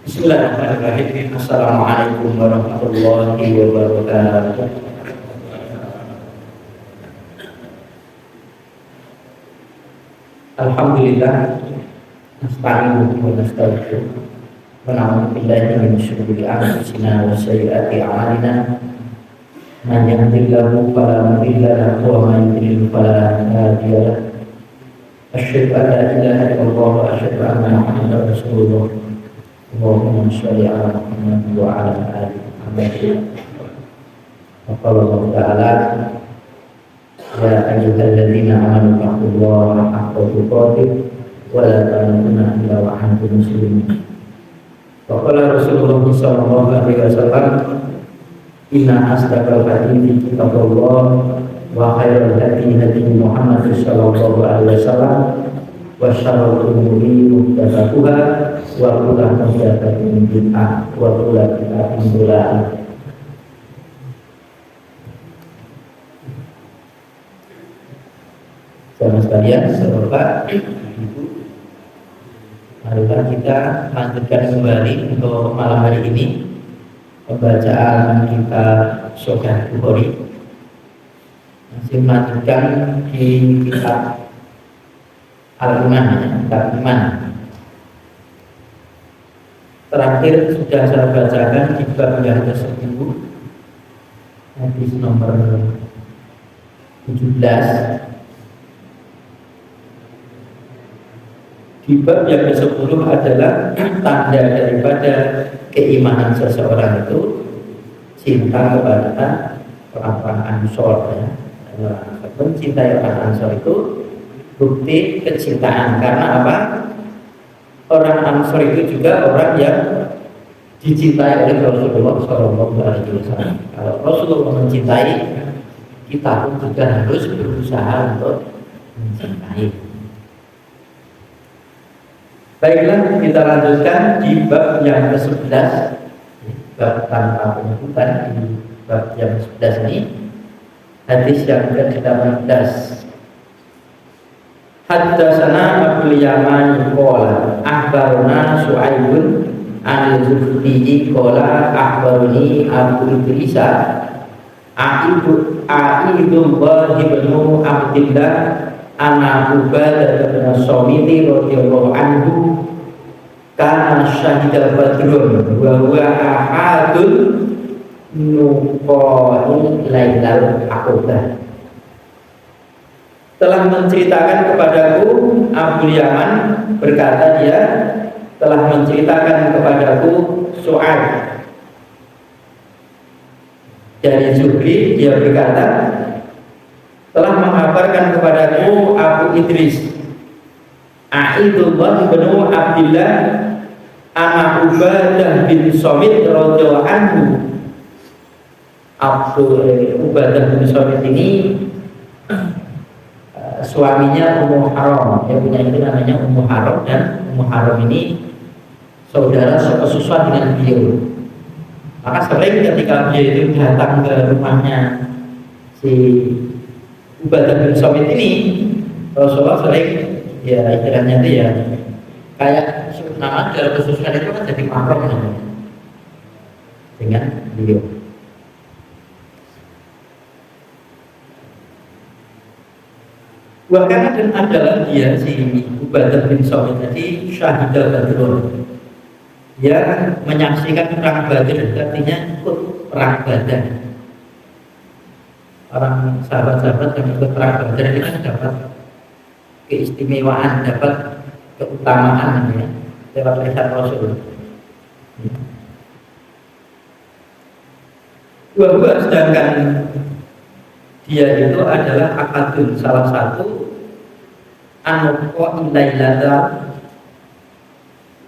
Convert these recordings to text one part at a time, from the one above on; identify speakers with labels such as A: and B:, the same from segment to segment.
A: Bismillahirrahmanirrahim. Assalamualaikum warahmatullahi wabarakatuh. Alhamdulillah, nasta'inuhu wa nastaghfiruh wa na'udzu billahi min syururi anfusina wa sayyiati a'malina. Man yahdihillahu fala mudilla lahu wa man yudlil fala hadiya lahu. Asyhadu an la ilaha illallah wa asyhadu anna Muhammadar Rasulullah. Allahumma sholli ala Muhammad wa ala ali Muhammad. Wa qala Allah ta'ala, ya ayyuhalladzina amanu taqullaha haqqa tuqatih wa la tamutunna illa wa antum muslimun. Wa qala Rasulullah sallallahu alaihi wasallam, inna asdaqal hadithi kitabullah wa khairal hadi hadi Muhammad sallallahu alaihi wasallam wa syarrul umuri muhdatsatuha wa kullu muhdatsatin bid'ah wa kullu bid'atin dhalalah. Saudara sekalian, semoga marilah kita lanjutkan kembali untuk malam hari ini pembacaan kitab Sahih Bukhari. Masih melanjutkan di kitab Al-Iman, kitab Iman. Terakhir sudah saya bacakan di bab yang ke-10, hadis nomor 17. Di bab yang ke-10 adalah tanda daripada keimanan seseorang itu cinta kepada orang-orang Ansor, ya. Mencintai orang Ansor itu bukti kecintaan. Karena apa? Orang Ansor itu juga orang yang dicintai oleh Rasulullah SAW. Kalau Rasulullah mencintai, kita pun juga harus berusaha untuk mencintai. Baiklah, kita lanjutkan di bab yang ke-11, bab tanpa penyebutan. Di bab yang ke-11 ini, hadis yang ke-18. Haddatsana Abul Yaman qala akhbarana Su'aibun al-Zuhri qala akhbarani Abu Idris A'idullah ibnu Abdillah ana Ubadah bin Samit radhiyallahu anhu kana syahida badrun wa huwa ahadun nuqa'i lailal aqabah. Telah menceritakan kepadaku, Abu Yaman berkata, dia telah menceritakan kepadaku Su'aib dari Zuhri, dia berkata telah mengabarkan kepadaku Abu Idris A'idullah bin Abdillah anak Ubadah bin Samit radhiyallahu anhu. Ubadah bin Samit ini suaminya Ummu Haram. Dia punya itu namanya Ummu Haram, dan Ummu Haram ini saudara sepesusuan dengan beliau. Maka sering ketika beliau itu datang ke rumahnya si Ubadah bin Samit ini, Rasulullah sering, ya istilahnya itu ya kayak nama dalam kesusahan itu kan jadi mahram dengan beliau. Bahkan dan adalah dia si Ubadah bin Samit tadi syahidah Badrun, dia menyaksikan perang Badr, artinya ikut perang Badar. Orang sahabat-sahabat yang ikut perang Badar ini kan dapat keistimewaan, dapat keutamaan, ya, lewat lisan Rasul. Bahwa sedangkan dia itu adalah akadun, salah satu anuqo ilailata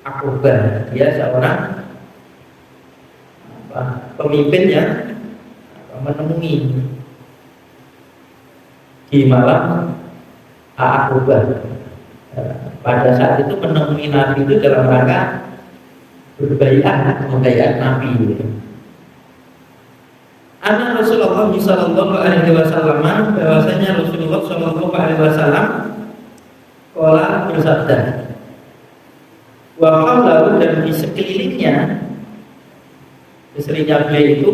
A: Aqabah. Dia seorang pemimpin yang menemui di malam Aqabah. Pada saat itu menemui Nabi itu dalam rangka berbaiat, membaiat Nabi. Anna Rasulullah sallallahu alaihi wasallam, bahwasanya Rasulullah sallallahu alaihi wasallam qala bersabda, Wa haulahu, dan di sekelilingnya beliau itu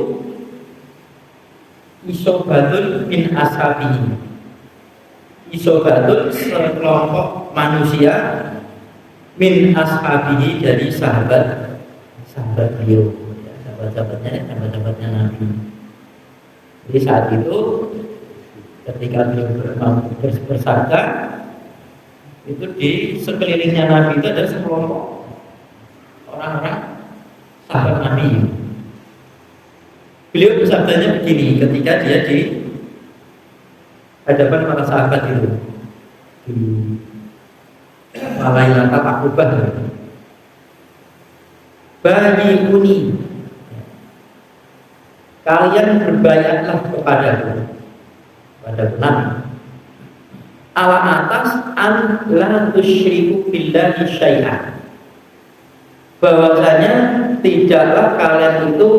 A: isobatun min ashabihi. Isobatun sekelompok manusia min ashabihi, dari sahabat beliau, ya, sahabat-sahabatnya Nabi. Jadi saat itu ketika beliau bersabda, itu di sekelilingnya Nabi itu ada sekelompok orang-orang sahabat Nabi. Beliau bersabdanya begini ketika dia di hadapan para sahabat itu di Malaikat Akubah, bagi uni, kalian berbayatlah kepada Nabi ala atas an la tusyriku billahi syai'an, bahwasanya tidaklah kalian itu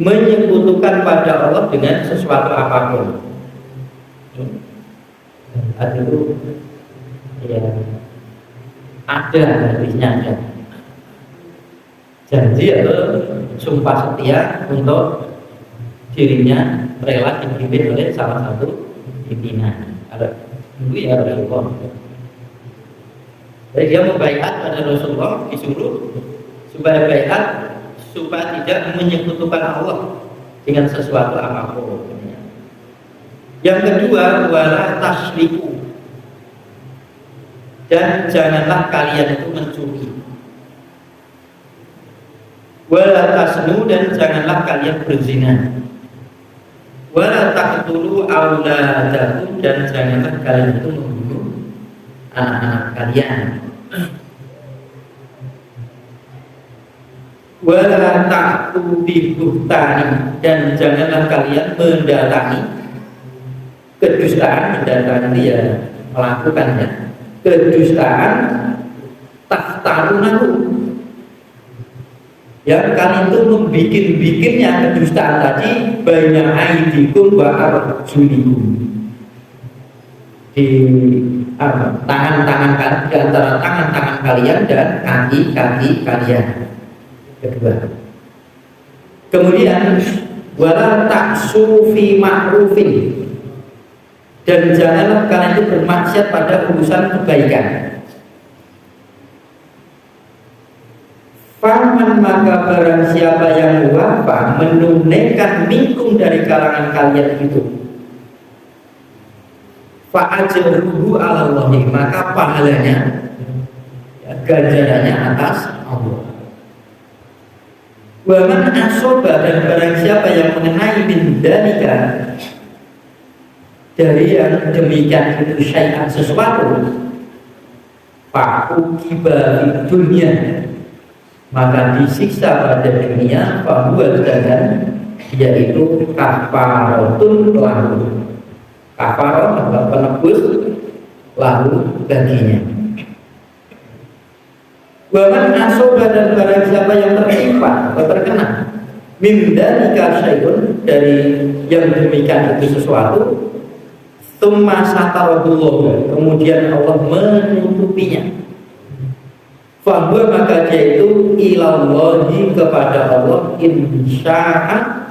A: menyekutukan pada Allah dengan sesuatu apapun. Itu ya ada hadisnya, ada janji atau sumpah setia untuk dirinya rela dipimpin oleh salah satu pimpinan. Ada dulu ya Rasulullah. Jadi dia membaiat pada Rasulullah, disuruh supaya baiat supaya tidak menyekutukan Allah dengan sesuatu apapun. Yang kedua, wala tasyriku, dan janganlah kalian itu mencuri. Wala tasnu, dan janganlah kalian berzina. Wala taqtulu auladakum, dan janganlah kalian itu membunuh anak-anak kalian. Wala ta'tu bi buhtani, dan janganlah kalian mendatangi kedustaan. Mendatangi ya melakukannya kedustaan, taftarunahu, ya kalian itu membikin-bikinnya kedustaan tadi, banyak aidikum wa arjulikum, di tangan-tangan kalian, di antara tangan-tangan kalian dan kaki-kaki kalian. Kedua, kemudian wala taksu fi ma'rufin, dan janganlah kalian itu bermaksiat pada urusan kebaikan. Faman, maka barang siapa yang wafa menunaikan minkum dari kalangan kalian itu, fa'ajruhu 'ala Allah, maka pahalanya, ya, ganjarannya atas Allah. Wa man asoba, dan barang siapa yang mengenai min dalika, dari yang demikian itu syai'an, sesuatu, fa'uqiba fid dunya, maka disiksa pada dunia, bahwa dan yaitu kafaratun lahu, kafarat adalah penebus lahu baginya. Waman asoba, dan barang siapa yang tertimpa atau terkena min dalika syai'un, dari yang demikian itu sesuatu, tsumma satarahullah, kemudian Allah menutupinya, fahuwa, maka dia itu ilallahi, kepada Allah, insya'a,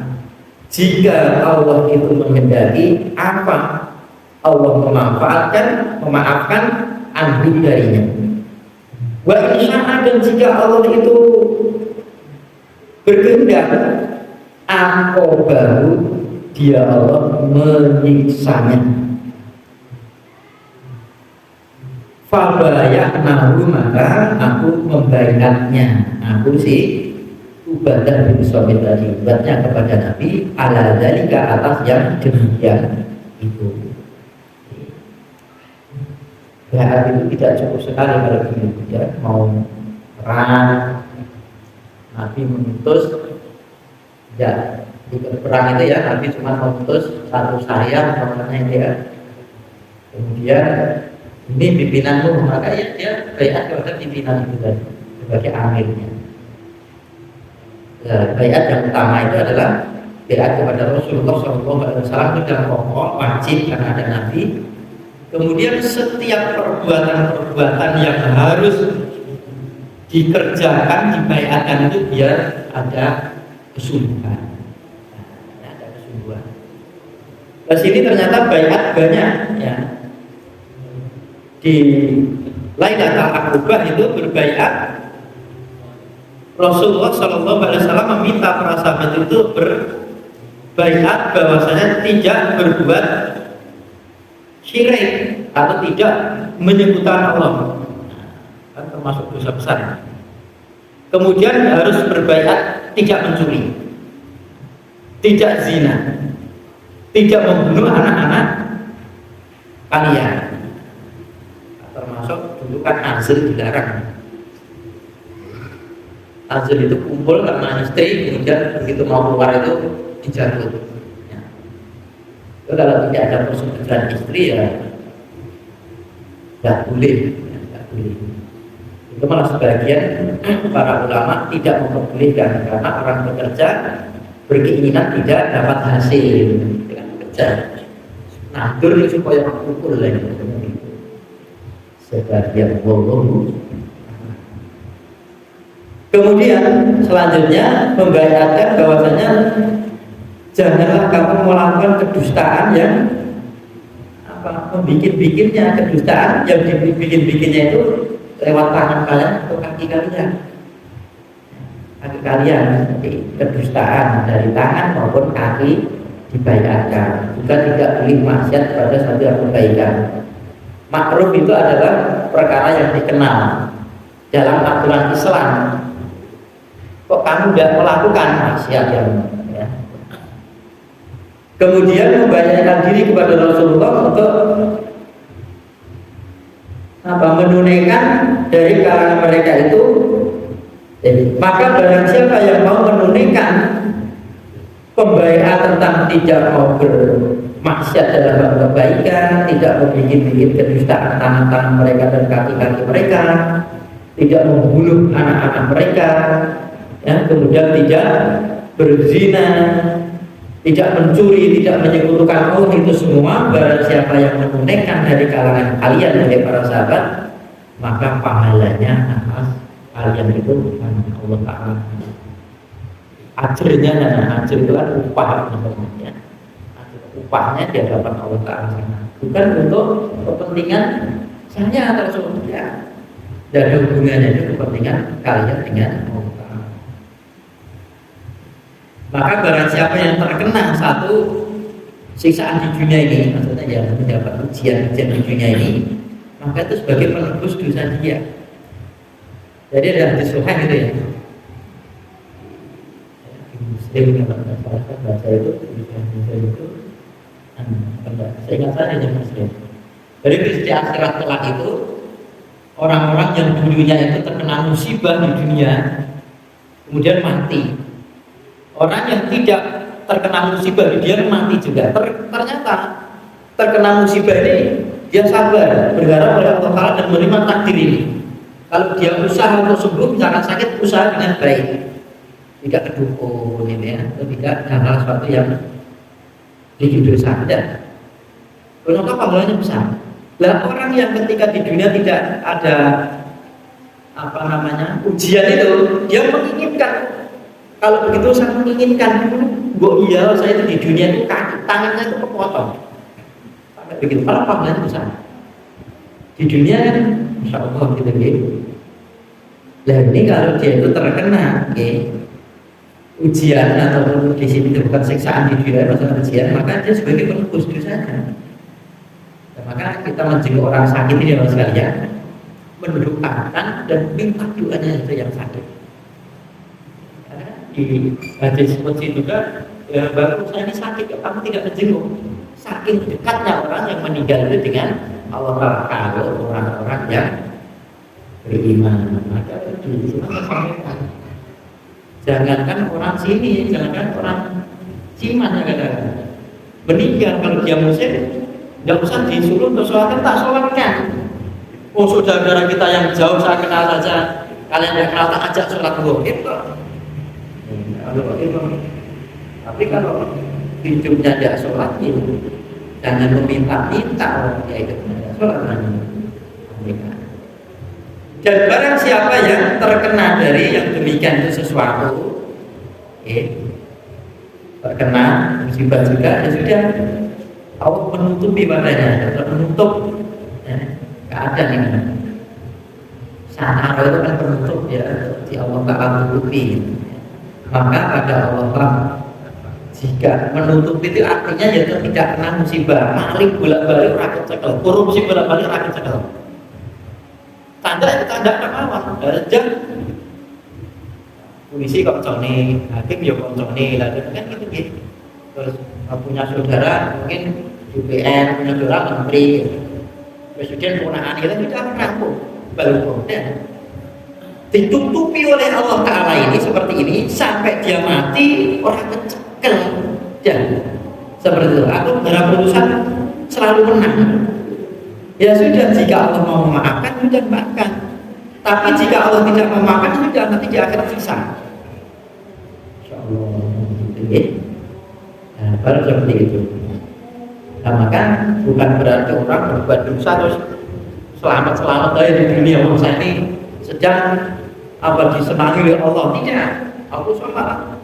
A: jika Allah itu menghendaki, apa Allah memaafkan anhu darinya. Wa insya'a, dan jika Allah itu berkehendak, aku baru dia Allah menyiksanya. Fabayah nahu, maka aku membaiatnya. Aku sih Ubadah bin Samit tadi, ubatnya kepada Nabi ala dalika, atas yang demikian itu. Bayat itu tidak cukup sekali kalau begitu, ya, mau perang, Nabi mengutus, ya di perang itu ya Nabi cuma mengutus satu sarya namanya itu ya. Kemudian ini pimpinanmu, maka ya dia bayat kepada pimpinan itu tadi sebagai amirnya. Bayat yang utama itu adalah bayat kepada Rasulullah SAW itu dalam pokok wajib karena ada Nabi. Kemudian setiap perbuatan-perbuatan yang harus dikerjakan, dibaiatkan itu biar ada kesungguhan. Nah, ada kesungguhan. Di sini ternyata baiat banyak ya. Di Lailatul Aqabah itu berbaiat. Rasulullah Shallallahu Alaihi Wasallam meminta para sahabat itu berbaiat bahwasanya tidak berbuat syirik atau tidak menyekutukan Allah. Kan termasuk dosa besar. Kemudian harus berbaiat tidak mencuri, tidak zina, tidak membunuh anak-anak kalian. Termasuk dulu kan azl dilarang. Azl itu kumpul karena istri, kemudian begitu mau keluar itu dijatuh. Ya. Itu kalau tidak ada persetujuan istri ya nggak boleh, ya, nggak boleh. Itu malah sebagian para ulama tidak memperbolehkan karena orang bekerja berkeinginan tidak dapat hasil dengan bekerja. Nadur itu supaya pukul lagi. Sebagian bolong. Kemudian selanjutnya membayangkan bahwasanya janganlah kamu melakukan kedustaan yang membikin-bikinnya, kedustaan yang dibikin-bikinnya itu lewat tangan kalian atau kaki kalian. Kaki kalian, kedustaan dari tangan maupun kaki dibayangkan. Juga tidak boleh maksiat pada satu yang kebaikan. Makruh itu adalah perkara yang dikenal dalam aturan Islam. Kok kamu tidak melakukan maksiat yang ya. Kemudian membayarkan diri kepada Rasulullah untuk menunaikan dari kalangan mereka itu. Maka barang siapa yang mau menunaikan pembayaran tentang tidak mau bermaksiat dalam kebaikan, tidak membuat kedustaan tangan-tangan mereka dan kaki-kaki mereka, tidak membunuh anak-anak mereka, ya, kemudian tidak berzina, tidak mencuri, tidak menyekutukan Allah, itu semua barang siapa yang menunaikan dari kalangan kalian dari para sahabat, maka pahalanya atas kalian itu Allah Ta'ala. Ajrnya, ajr itu kan upah namanya. Upahnya di hadapan Allah Ta'ala, bukan untuk kepentingan saya atau semuanya. Dan ada hubungannya itu kepentingan kalian dengan Allah Ta'ala. Maka barang siapa yang terkena satu siksaan di dunia ini, maksudnya yang mendapat ujian di dunia ini, maka itu sebagai penebus dosa dia. Jadi ada hadis sahih gitu ya. Muslim yang bahasa itu, saya ingat saja yang Muslim. Jadi di akhirat kelak itu orang-orang yang dulunya itu terkena musibah di dunia, kemudian mati. Orang yang tidak terkena musibah di dunia mati juga. Ternyata terkena musibah ini dia sabar, berharap pada Allah Ta'ala dan menerima takdir ini. Kalau dia usaha untuk sembuh, misalkan sakit, usaha dengan baik, tidak kedukun ini ya, atau tidak hal sesuatu yang bikin dosa. Kenapa pahalanya besar? Lah orang yang ketika di dunia tidak ada ujian itu, dia menginginkan. Kalau begitu saya menginginkan dulu, iya saya itu di dunia itu kaki tangannya itu kepotong. Sampai begitu, kalau pahalanya besar. Di dunia kan, insya Allah gitu gitu. Lah ini kalau dia itu terkena, ujian atau di sini itu bukan siksaan di dunia, masalah ujian, maka dia sebagai penebus dosanya. Maka kita menjenguk orang sakit ini orang sekalian, mendoakan dan minta doanya itu yang sakit. Di hadis qudsi juga, ya, baru saya ini sakit, kamu tidak menjenguk. Saking dekatnya orang yang meninggal itu dengan Allah. Kalau orang-orang yang beriman, maka di sini saya sampaikan, jangankan orang sini, jangankan orang Ciman yang kadang meninggal kalau dia muslim. Tidak usah disuruh untuk sholat, tak sholatkan. Oh saudara kita yang jauh saya kenal saja, kalian yang kenal tak ajak sholat dulu. Itu. Tapi kalau hidupnya tidak sholat, jangan meminta-minta orang dia itu sholat. Dan barang siapa yang terkena dari yang demikian itu sesuatu, terkena musibah juga, ya sudah, Allah menutupi padanya, menutup keadaan ini. Sahara itu kan penutup ya, di Allah Ta'ala tutupi. Maka pada Allah jika menutup itu artinya ya tidak kena musibah, maling bolak-balik rakyat cekel, korupsi bolak-balik rakyat cekel. Tanda itu tanda kemauan, darajat polisi koncone, hakim ya koncone, lalu kan gitu. Terus punya saudara mungkin UPN, punya saudara menteri, presiden kewenangan kita tidak merampok, baru ditutupi oleh Allah Ta'ala ini seperti ini sampai dia mati orang kecekel dan seperti itu. Aku dalam urusan selalu menang. Ya sudah, jika Allah mau memaafkan sudah maafkan. Tapi jika Allah tidak memaafkan sudah, nanti di akhirat sisa. Insyaallah. Nah, baru seperti itu. Nah, maka bukan berarti orang berbuat dosa terus selamat aja di dunia. Saya ini sedang disenangi oleh Allah. Tidak, aku sama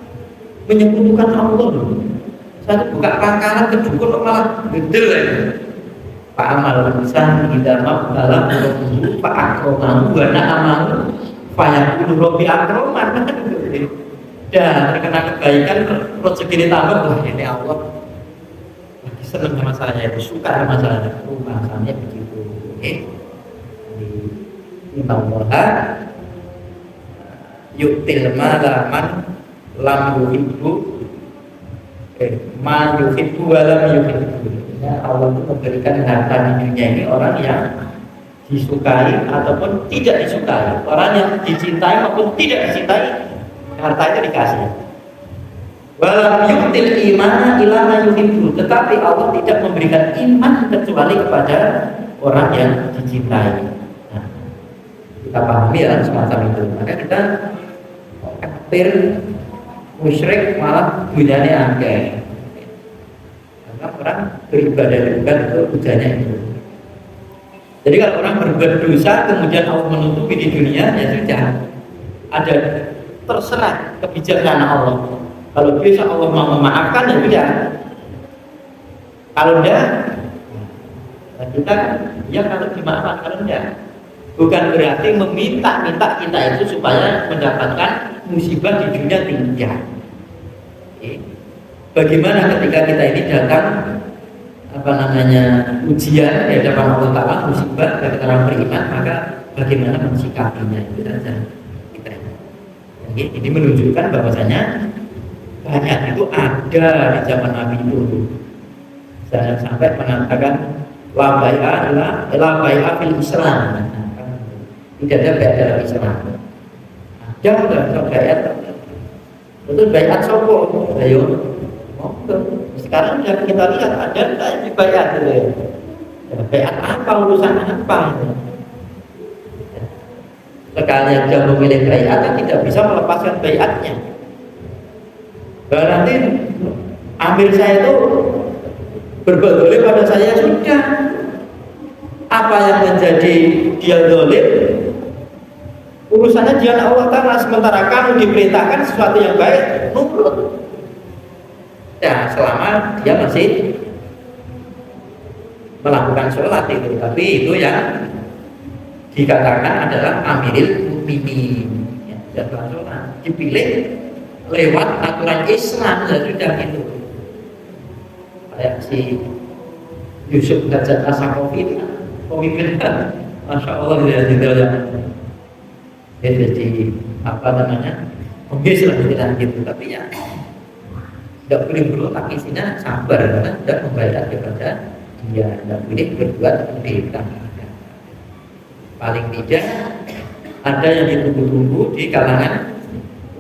A: menyekutukan Allah. Saya buka pangkalan ke dukun malah bedel ya. Pak amal insan idza mabtala rabbuhu fa akramahu wa na'amahu fa yaqulu rabbi akraman. Dan terkena kebaikan rezeki ditambah, wah ini Allah lagi senang sama saya, itu suka sama saya. Bahasanya begitu. Inna Allah yu'til mala man lam yuhibbu ma yuhibbu wa lam yuhibbu. Allah itu memberikan harta di dunia ini orang yang disukai ataupun tidak disukai, orang yang dicintai maupun tidak dicintai, harta itu dikasih. Walam yu'til imana ila ma yuhibbu, tetapi Allah tidak memberikan iman kecuali kepada orang yang dicintai. Nah, kita pahami ya semacam itu. Maka kita kafir, musyrik malah dunianya angke. Karena orang beribadah itu hujannya itu. Jadi kalau orang berbuat dosa kemudian Allah menutupi di dunia, ya sudah, ada terserah kebijakan Allah. Kalau bisa Allah mau memaafkan ya sudah. Kalau enggak, kita ya kalau dimaafkan, kalau enggak. Bukan berarti meminta kita itu supaya mendapatkan musibah di dunia tidak. Bagaimana ketika kita ini datang ujian di hadapan Allah Ta'ala, musibah dari orang beriman, maka bagaimana mensikapinya itu saja kita. Ini menunjukkan bahwasanya banyak itu ada di zaman Nabi itu. Saya sampai mengatakan la bai'a fil Islam. Tidak ada bai'at dalam Islam. Ada dalam bai'at. Betul bai'at sopo. Ayo. Sekarang sudah kita lihat ada di bai'at itu. Bai'at apa, urusan apa? Sekali dia memilih bai'at tidak bisa melepaskan bai'atnya. Berarti ambil saya itu berbuat dolim pada saya sudah. Apa yang menjadi dia dolim? Urusannya dia Allah Ta'ala, sementara kamu diperintahkan sesuatu yang baik, nurut. Ya, selama dia masih melakukan sholat itu, tapi itu yang dikatakan adalah amiril mukminin. Ya, sholat dipilih lewat aturan Islam, ya sudah itu. Kayak si Yusuf Hajat As-Saqafi, pemimpin, masya Allah ya, jadi pengis lah gitu, tapi ya tidak boleh berotak, isinya sabar karena sudah membayar kepada dia, tidak boleh berbuat pendeta. Paling tidak ada yang ditunggu-tunggu di kalangan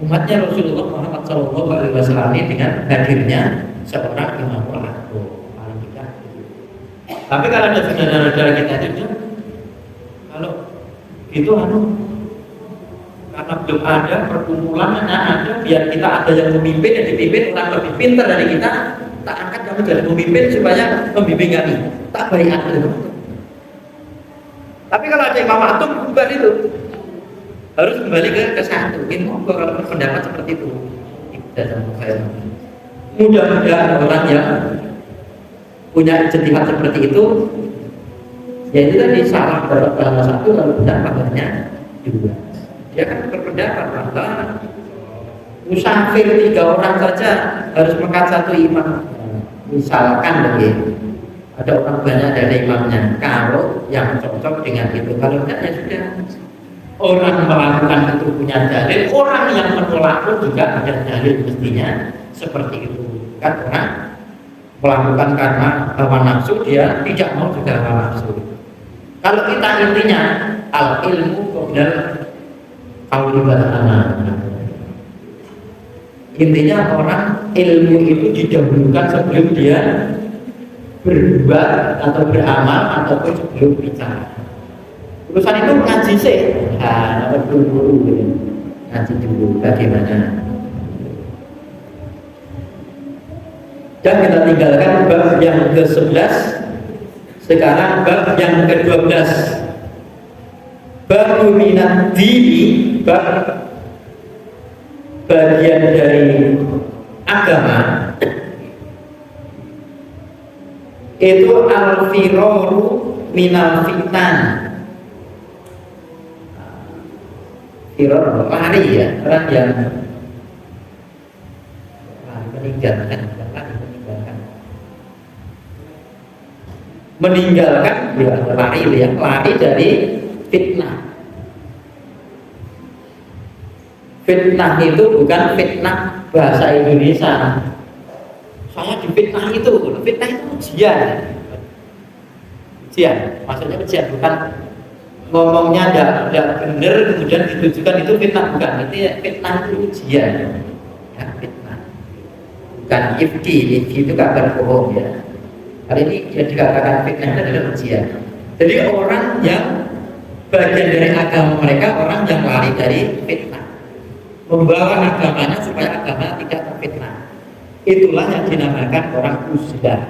A: umatnya Rasulullah Muhammad SAW ini dengan hadirnya seorang imamul agung, paling tidak. Tapi kalau ada saudara-saudara kita itu, kalau itu karena belum ada perkumpulan, ada biar kita ada yang memimpin, yang dipimpin orang lebih pintar dari kita, tak angkat kamu jadi pemimpin supaya membimbing kami, tak baiat itu. Tapi kalau ada Imam Atum bubar itu harus kembali ke satu. Ini kalau pendapat seperti itu. Mudah-mudahan orang yang punya ijtihad seperti itu, ya itu tadi salah dalam satu lalu pendapatnya juga. Dia kan berpendapat bahwa musafir 3 orang saja harus makan satu imam. Misalkan begitu, ada orang banyak dari imamnya. Kalau yang cocok dengan itu, kalau tidak ya sudah. Orang melakukan itu punya dalil, orang yang menolak pun juga ada dalil mestinya seperti itu. Kan orang melakukan karena hawa nafsu, dia tidak mau juga hawa nafsu. Kalau kita intinya al ilmu qabla qauli wal amal. Intinya orang ilmu itu didahulukan sebelum dia berbuat atau beramal ataupun sebelum bicara. Urusan itu ngaji sih, nah, dulu ngaji dulu bagaimana. Dan kita tinggalkan bab yang ke-11. Sekarang bab yang ke-12. Bab minat dini, bab bagian dari agama itu al-firaru minal fitnah. Firar lari ya, orang yang meninggalkan ya, lari dari fitnah. Fitnah itu bukan fitnah bahasa Indonesia. Saya difitnah itu, fitnah itu ujian. Ujian, maksudnya ujian bukan ngomongnya tidak benar kemudian ditujukan itu fitnah, bukan. Itu ya, fitnah itu ujian ya, fitnah bukan ifki itu kabar bohong ya. Hari ini yang dikatakan fitnah adalah ujian. Jadi orang yang bagian dari agama mereka, orang yang lari dari fitnah, membawa agamanya supaya agama tidak terfitnah, itulah yang dinamakan orang uzlah.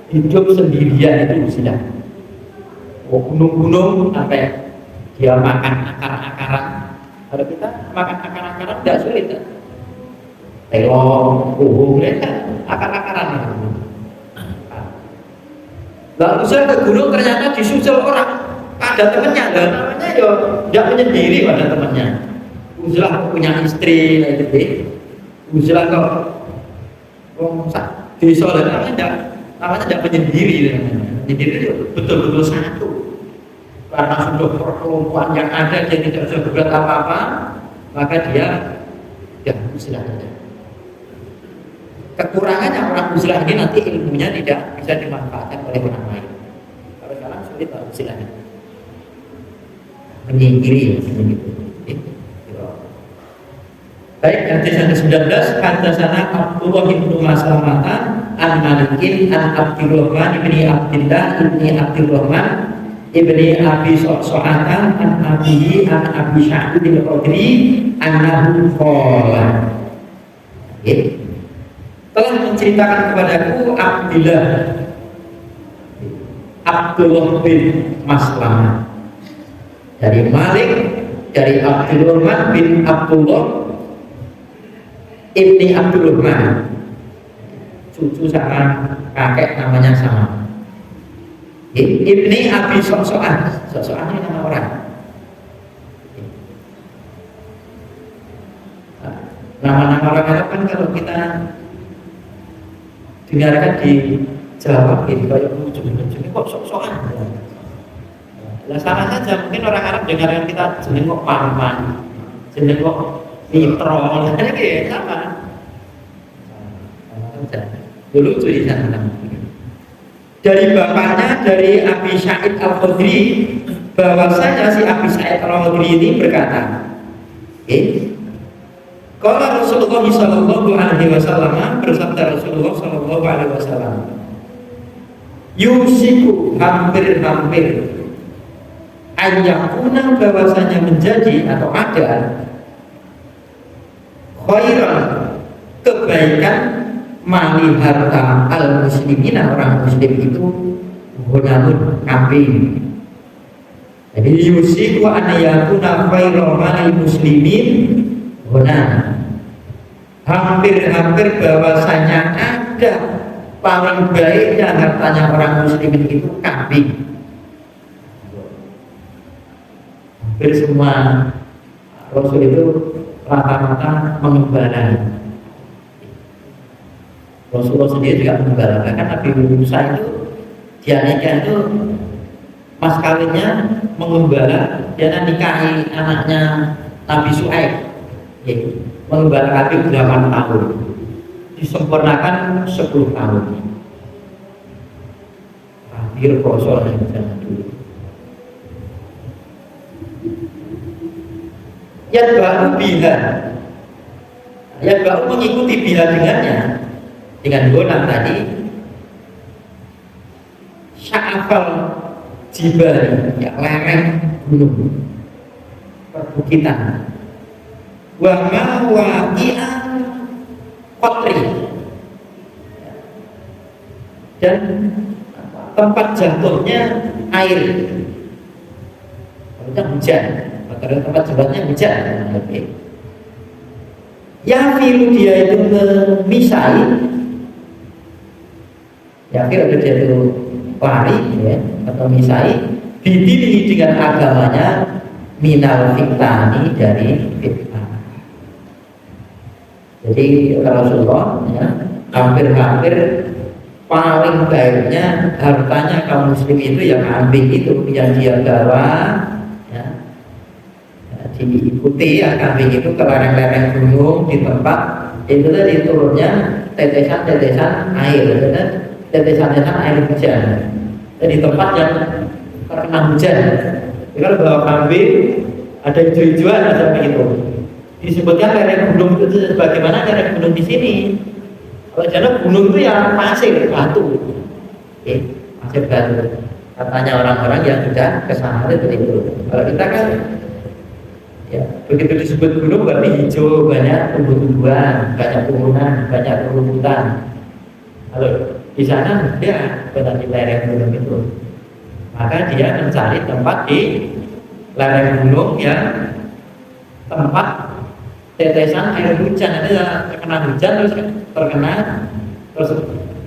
A: Hidup sendirian itu uzlah. Gunung-gunung sampai dia makan akar-akaran. Kalau kita makan akar-akaran tidak sulit kan? Telur, pohon, akar-akaran. Lalu saya ke gunung ternyata disusul orang. Ada temannya, dan namanya ya tidak menyendiri pada temannya. Uzlah punya istri, gitu. Uzlah kok desa namanya tidak menyendiri. Menyendiri itu betul-betul satu. Karena sudah perkelompokan yang ada, dia tidak bisa berbuat apa-apa, maka dia ya uzlah saja. Kekurangannya orang uzlah ini nanti ilmunya tidak bisa dimanfaatkan oleh orang lain. Kalau sekarang sulit pak uzlah menyingkiri begitu. Baik, hadis yang ke-19, haddatsana Abdullah bin Maslamah an Malikin an Abdurrahman bin Abdillah bin Abdurrahman ibni Abi So'atan an Abi Sa'id bin Khudri annahu qala. Telah menceritakan kepadaku Abdullah bin Maslamah dari Malik, dari Abdurrahman bin Abdullah ibni Abdurrahman, cucu sama kakek namanya sama. Ibni Abi So'an ini nama orang. Nama-nama orang itu kan kalau kita dengarkan di Jawa gitu, kayak ujung-ujung kok sok-sokan. Nah, sama saja mungkin orang Arab dengarkan kita jeneng kok Parman, jeneng kok Mitro, gitu sama. Dulu tuh di sana. Dari bapaknya, dari Abi Sa'id Al-Khudri, bahwasanya si Abi Sa'id Al-Khudri ini berkata, kalau Rasulullah Sallallahu Alaihi Wasallam, bersabda Rasulullah Sallallahu Alaihi Wasallam, yusiku hampir ayakuna, bahwasanya menjadi atau ada khairan, kebaikan, mali harta al muslimina, orang muslim itu gunanun kambing, Jadi yusiku an yakuna khairul malil muslimin huna. Hampir-hampir bahwasanya ada paling baiknya hartanya orang muslimin itu kambing. Hampir semua Rasul itu rata-rata mengembala. Rasulullah sendiri juga mengembala. Bahkan Nabi Musa itu dia nikah itu mas kawinnya mengembala, dia nikahi anaknya Nabi Su'aib, mengembala kambing 8 tahun, disempurnakan 10 tahun. Hampir kosong yang zaman dulu. Yang baru bila, yang baru mengikuti bila dengannya, dengan gonang tadi, sya'afal jibal, ya lereng gunung, perbukitan, wa mawaqi'an qatri, dan tempat jatuhnya air, hujan, tempat jatuhnya hujan. Ya filu dia itu memisai, ya filu dia itu lari, ya, atau misai bidini dengan agamanya minal fitani, dari fitnah. Jadi Rasulullah ya, hampir-hampir paling baiknya hartanya kaum muslim itu yang kambing itu yang dia bawa ya, diikuti ya kambing itu ke lereng-lereng gunung di tempat itu tadi turunnya tetesan-tetesan air, tetesan-tetesan air hujan. Di tempat yang terkena hujan. Kalau bawa kambing ada hijau-hijauan ada begitu. Disebutkan lereng gunung itu bagaimana lereng gunung di sini. Kalau jalan gunung itu yang pasir, batu. Pasir batu. Katanya orang-orang yang sudah ke sana itu. Kalau kita kan ya begitu disebut gunung berarti hijau, banyak tumbuh-tumbuhan, banyak turunan, banyak rumputan. Kalau di sana dia pada di lereng gunung itu, maka dia mencari tempat di lereng gunung yang tempat tetesan air hujan itu terkena hujan terus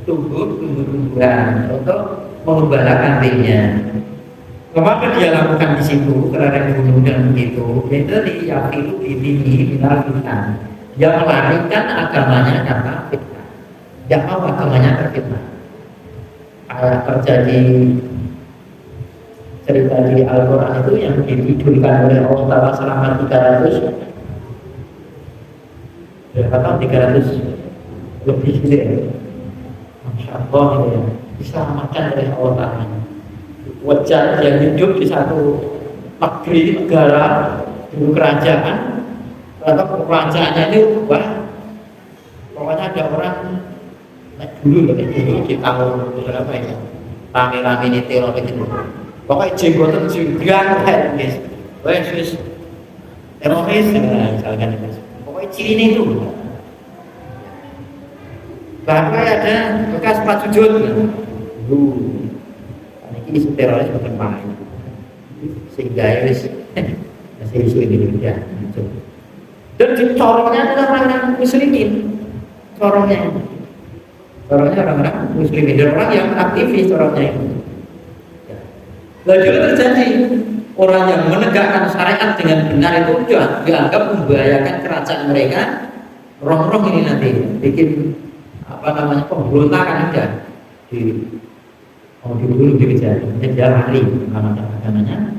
A: tumbuh-tumbuhan untuk mengembala kambingnya. Maka dia lakukan di situ ke lereng gunung dan begitu, yaitu diyakilu ini minal fitnah. Dia melarikan agamanya karena fitnah. Dia mau agamanya terfitnah. Kayak terjadi cerita di Al-Quran itu yang didulkan oleh Allah Ta'ala selama 300 lebih gitu ya. Masya Allah ya. Diselamatkan oleh Allah Ta'ala. Wajar yang hidup di satu negeri, negara, dulu kerajaan, atau kerajaannya ini wah, pokoknya ada orang dulu di tahun berapa ya, rame-rame ini teroris itu, pokoknya jenggotan juga guys, wes teroris, misalkan itu, pokoknya ciri itu, bahkan ada bekas sepatu jut, ini teroris bukan main, sehingga wes masih isu ini ya, dan corongnya adalah orang muslimin, corongnya orang-orang muslimin dan orang yang aktivis corongnya itu. Lalu terjadi orang yang menegakkan syariat dengan benar itu juga dianggap membahayakan kerajaan mereka. Roh-roh ini nanti bikin pemberontakan aja mau dibunuh dikejar, dia lari namanya.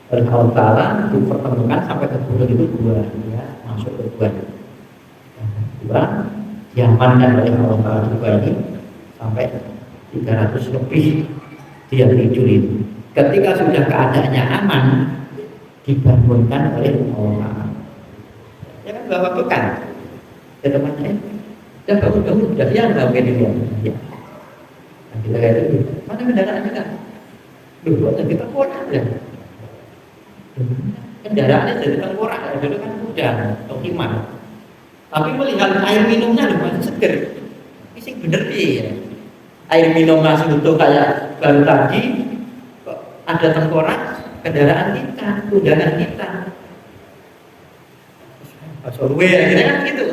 A: Oleh Allah Ta'ala dipertemukan sampai ke gunung itu dua, ya, masuk ke dua diamankan oleh Allah Ta'ala juga ini sampai 300 lebih dia diculik. Ketika sudah keadaannya aman, dibangunkan oleh Allah Ta'ala. Ya kan bawa bekal ke temannya, dan bangun sudah siang nggak mungkin dia. Ya. Nah, kita lihat itu mana kendaraannya kan? Buatnya kita kurang ya. Kendaraannya jadi tengkorak, dulu kan hujan atau himan. Tapi melihat air minumnya lumayan seger. Ini bener ya. Air minum masih utuh kayak baru tadi, kok ada tengkorak, kendaraan kita, undangan kita. Sorwe akhirnya kan gitu.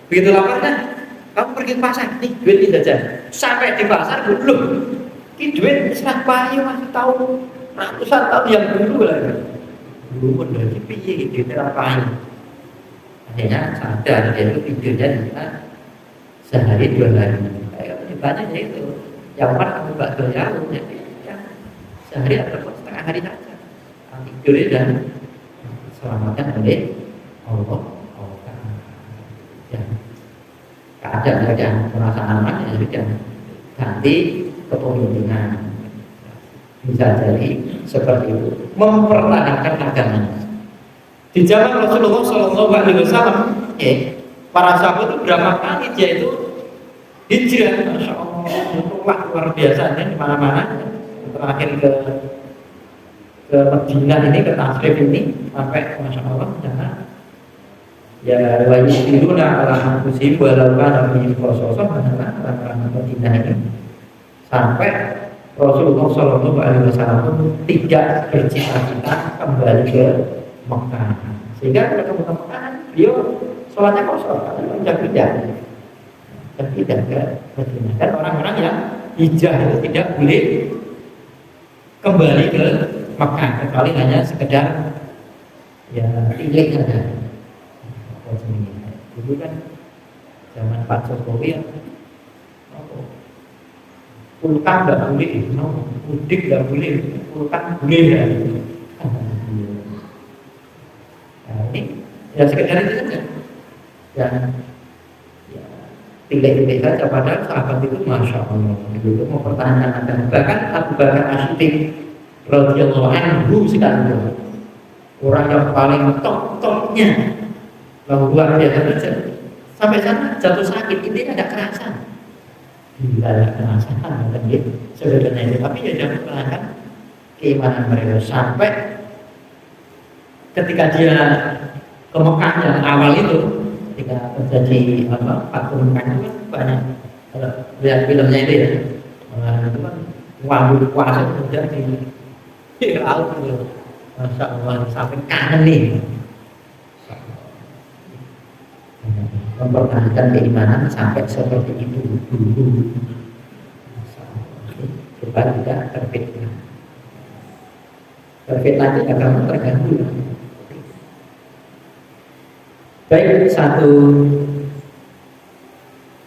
A: Begitu lapar kan, kamu pergi ke pasar, nih duit ini jajan. Sampai di pasar belum, ini duit serah payu masih tahu ratusan tahun yang dulu lagi. Dulu udah piye gitu payu. Akhirnya sadar dia itu tidurnya cuma sehari 2 hari. Kayak penyebutannya ya itu, yang kamu gak jauh, jadi ya, sehari atau setengah hari saja. Tidurnya dan selamatkan oleh Allah. Keadaan saja merasa aman ya sudah, ganti kepemimpinan, bisa jadi seperti itu, mempertahankan agama. Di zaman Rasulullah SAW, para sahabat itu berapa kali dia itu hijrah, Masya Allah, luar biasa di mana-mana. Terakhir ke Madinah ini, ke Tasrif ini, sampai Masya Allah, karena ya wajib itu orang muslim walau kan nabi sosok orang Madinah ini sampai Rasulullah SAW tidak bercita-cita kembali ke Mekah, sehingga ketika ke Mekah beliau sholatnya kosong karena pindah-pindah ke Madinah. Dan orang-orang yang hijrah itu tidak boleh kembali ke Mekah kecuali hanya sekedar ya tilik saja. Dulu kan zaman Pak Jokowi ya, pulkan nggak boleh, mudik nggak boleh, pulkan boleh ya. Nah, ini ya sekedar itu saja. Ya tilik-tilik saja. Padahal sahabat itu Masya Allah itu mempertahankan agama. Bahkan Abu Bakar As-Siddiq radhiyallahu anhu sekarang orang yang paling top-topnya luar biasa saja. Sampai sana jatuh sakit, ini ada kerasan. Tidak ada kerasan kan gitu. Sebenarnya itu, tapi ya jangan perlahan keimanan mereka sampai ketika dia ke Mekah yang awal itu, ketika terjadi Fathu Mekah itu kan banyak lihat filmnya itu ya. Itu kan wabul puasa itu terjadi di laut itu. Masya Allah sampai kangen nih. Mempertahankan keimanan sampai seperti itu dulu supaya tidak terfitnah. Terfitnah itu agama terganggu. Baik, satu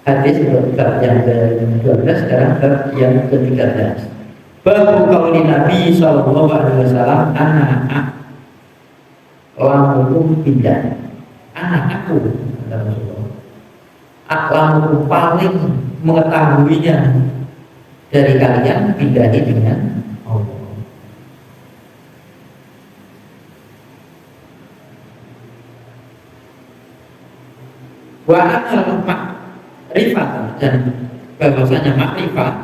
A: hadis bab yang ke-12, sekarang bab yang ke-13. Bab qauli Nabi sallallahu alaihi wasallam, anak lamukum pindah, anak aku kata Rasulullah, aklamu paling mengetahuinya dari kalian pindahi dengan Allah. Wa anal ma'rifat, dan bahwasanya makrifat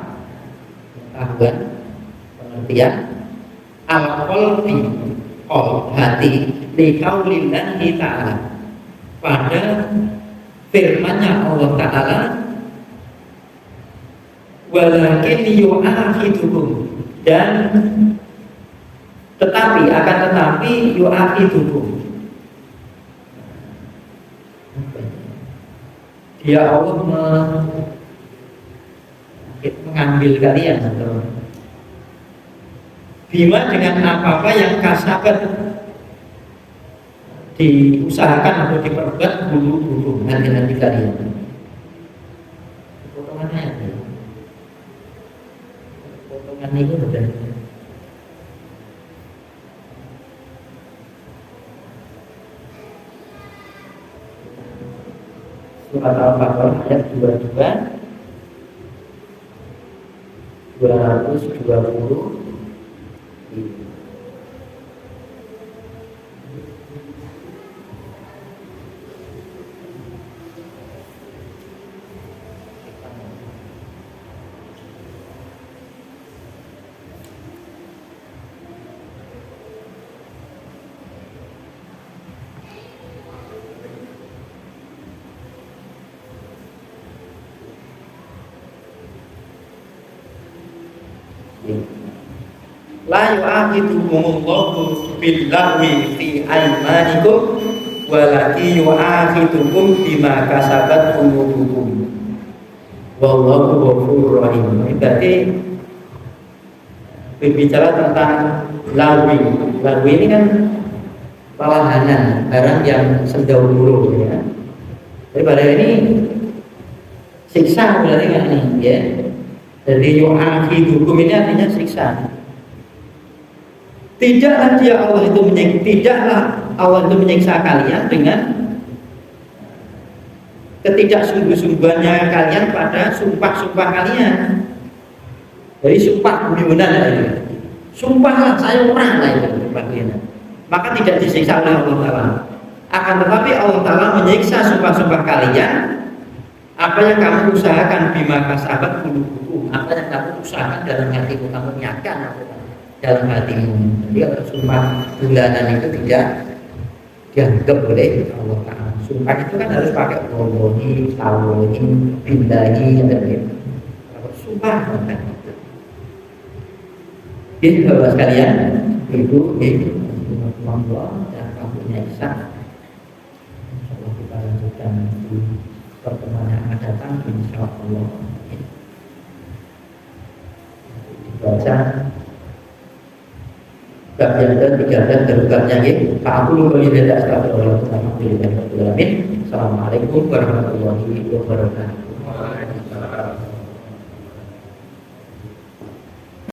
A: pengetahuan, pengertian al-qalbi, hati, liqaulillahi ta'ala, pada firman-Nya Allah Ta'ala, walakin yu'akhidukum, dan tetapi yu'akhidukum, dia Allah mengambil kalian atau bima dengan apa-apa yang kasabat diusahakan atau diperbuat dulu nanti kalian. Potongannya potongan itu betul. Surat Al-Baqarah ayat 22 220. la yu'akhidukumullahu bil-lahwi fi aymanikum walaki yu'akhidukum bima kasabat qulubukum wallahu ghafurur rahim. Berarti berbicara tentang lahwi. Lahwi ini kan palahanan, barang yang sendahulu ya. Jadi pada ini siksa berarti kan ini ya. Jadi yu'akhidukum ini artinya siksa. Tidaklah Allah itu menyiksa kalian dengan ketidaksungguh-sungguhannya kalian pada sumpah-sumpah kalian. Jadi sumpah guyunan itu. Sumpahlah saya orang lain bagian. Maka tidak disiksa oleh Allah Ta'ala. Akan tetapi Allah Ta'ala menyiksa sumpah-sumpah kalian apa yang kamu usahakan bima kasabat qulubukum, apa yang kamu usahakan dalam hatimu, kamu niatkan dalam hatimu. Jadi kalau sumpah bulanan itu tidak dianggap oleh Allah Ta'ala. Sumpah itu kan harus pakai wallahi, tawahi, billahi dan gitu. Kalau sumpah kan itu. Jadi Bapak sekalian, itu Allah dan kamu nyiksa. Insyaallah kita lanjutkan di pertemuan yang akan datang, insyaallah. Dibaca bab yang ke-13 dan babnya ini. Fa'aqulu qawli hadza astaghfirullah wa atubu ilaih. Assalamualaikum warahmatullahi wabarakatuh.